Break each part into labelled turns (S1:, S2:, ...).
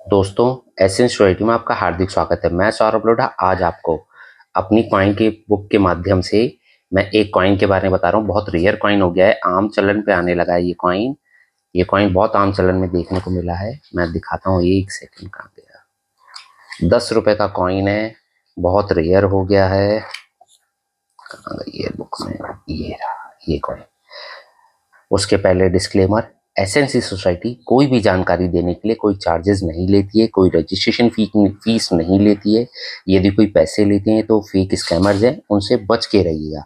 S1: दोस्तों, essence society में आपका हार्दिक स्वागत है। मैं सौरभ लोढ़ा आज आपको अपनी कॉइन की बुक के माध्यम से मैं एक कॉइन के बारे में बता रहा हूँ। बहुत रेयर कॉइन हो गया है, आम चलन पे आने लगा है ये कॉइन। ये कॉइन बहुत आम चलन में देखने को मिला है। मैं दिखाता हूँ, एक सेकंड। कहाँ गया? 10 रुपए का कॉइन है, बहुत रेयर हो गया है। कहाँ गई है बुक में? ये रहा ये कॉइन। उसके पहले डिस्क्लेमर, एसएनसी सोसाइटी कोई भी जानकारी देने के लिए कोई चार्जेस नहीं लेती है, कोई रजिस्ट्रेशन फीस नहीं लेती है। यदि कोई पैसे लेते हैं तो फेक स्कैमर्स हैं, उनसे बच के रहिएगा।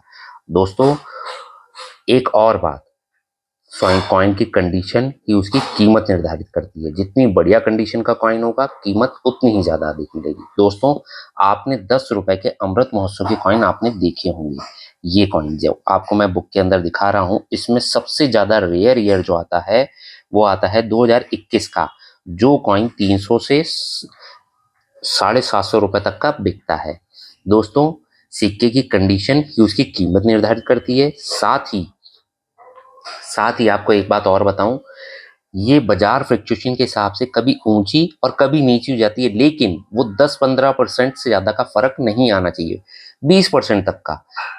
S1: दोस्तों, एक और बात, कॉइन की कंडीशन ही उसकी कीमत निर्धारित करती है। जितनी बढ़िया कंडीशन का कॉइन होगा, कीमत उतनी ही ज्यादा अधिक मिलेगी। दोस्तों, आपने 10 रुपए के अमृत महोत्सव के कॉइन आपने देखे होंगे। ये कॉइन जो आपको मैं बुक के अंदर दिखा रहा हूं, इसमें सबसे ज्यादा रेयर ईयर जो आता है वो आता है 2021 का, जो कॉइन 300 से 750 रुपए तक का बिकता है। दोस्तों, सिक्के की कंडीशन ही उसकी कीमत निर्धारित करती है। साथ ही आपको एक बात और बताऊं, ये बाजार फ्लक्चुएशन के हिसाब से कभी ऊंची और कभी नीची हो जाती है, लेकिन वो 10-15% से ज्यादा का फर्क नहीं आना चाहिए, 20% तक का।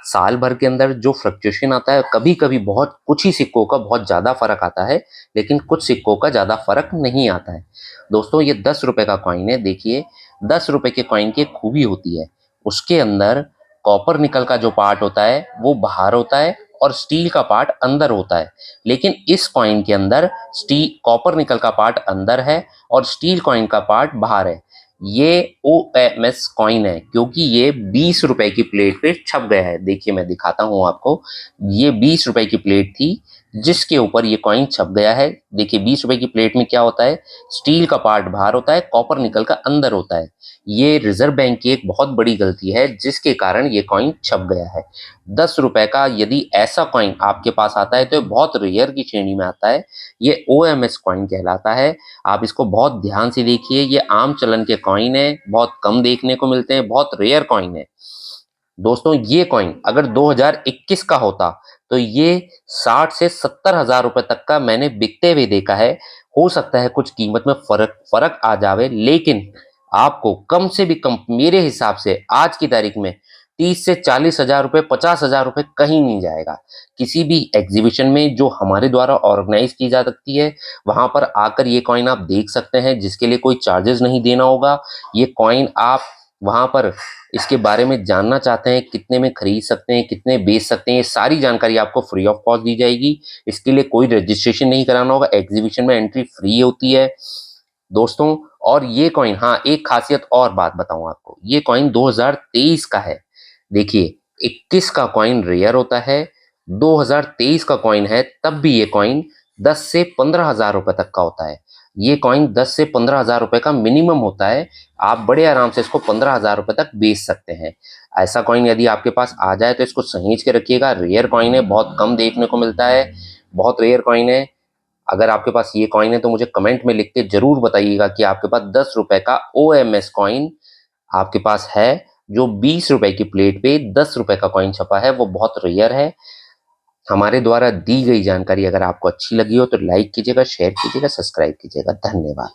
S1: साल भर के अंदर जो फ्लक्चुएशन आता है, कभी कभी बहुत कुछ ही सिक्कों का बहुत ज्यादा फर्क आता है, लेकिन कुछ सिक्कों का ज्यादा फर्क नहीं आता है। दोस्तों, ये 10 रुपए का कॉइन है। देखिए, 10 रुपए के कॉइन की एक खूबी होती है, उसके अंदर कॉपर निकल का जो पार्ट होता है वो बाहर होता है और स्टील का पार्ट अंदर होता है। लेकिन इस कॉइन के अंदर स्टील कॉपर निकल का पार्ट अंदर है और स्टील कॉइन का पार्ट बाहर है। ये OMS कॉइन है, क्योंकि ये 20 रुपए की प्लेट पे छप गया है। देखिए, मैं दिखाता हूं आपको। ये 20 रुपए की प्लेट थी जिसके ऊपर ये कॉइन छप गया है। देखिए, 20 रुपए की प्लेट में क्या होता है, स्टील का पार्ट बाहर होता है, कॉपर निकल का अंदर होता है। ये रिजर्व बैंक की एक बहुत बड़ी गलती है, जिसके कारण ये कॉइन छप गया है। 10 रुपए का यदि ऐसा कॉइन आपके पास आता है तो ये बहुत रेयर की श्रेणी में आता है। ये OMS कॉइन कहलाता है। आप इसको बहुत ध्यान से देखिए, ये आम चलन के कॉइन है, बहुत कम देखने को मिलते हैं, बहुत रेयर कॉइन है। दोस्तों, ये कॉइन अगर 2021 का होता तो ये 60 से 70 हजार रुपए तक का मैंने बिकते हुए देखा है। हो सकता है कुछ कीमत में फर्क आ जावे, लेकिन आपको कम से भी कम, मेरे हिसाब से आज की तारीख में 30 से 40 हजार रुपए, 50 हजार रुपए कहीं नहीं जाएगा। किसी भी एग्जीबिशन में जो हमारे द्वारा ऑर्गेनाइज की जा सकती है, वहां पर आकर ये कॉइन आप देख सकते हैं, जिसके लिए कोई चार्जेस नहीं देना होगा। ये कॉइन आप वहां पर इसके बारे में जानना चाहते हैं, कितने में खरीद सकते हैं, कितने बेच सकते हैं, ये सारी जानकारी आपको फ्री ऑफ कॉस्ट दी जाएगी। इसके लिए कोई रजिस्ट्रेशन नहीं कराना होगा, एग्जीबिशन में एंट्री फ्री होती है। दोस्तों, और ये कॉइन, हाँ, एक खासियत और बात बताऊं आपको, ये कॉइन 2023 का है। देखिए, 21 का कॉइन रेयर होता है, 2023 का कॉइन है, तब भी ये कॉइन 10 से 15 हजार रुपए तक का होता है। ये कॉइन 10 से 15 हजार रुपए का मिनिमम होता है। आप बड़े आराम से इसको 15 हजार रुपए तक बेच सकते हैं। ऐसा कॉइन यदि आपके पास आ जाए तो इसको सहेज के रखिएगा। रेयर कॉइन है, बहुत कम देखने को मिलता है, बहुत रेयर कॉइन है। अगर आपके पास ये कॉइन है तो मुझे कमेंट में लिख के जरूर बताइएगा कि आपके पास 10 रुपए का OMS कॉइन आपके पास है, जो 20 रुपए की प्लेट पे 10 रुपए का कॉइन छपा है, वो बहुत रेयर है। हमारे द्वारा दी गई जानकारी अगर आपको अच्छी लगी हो तो लाइक कीजिएगा, शेयर कीजिएगा, सब्सक्राइब कीजिएगा। धन्यवाद।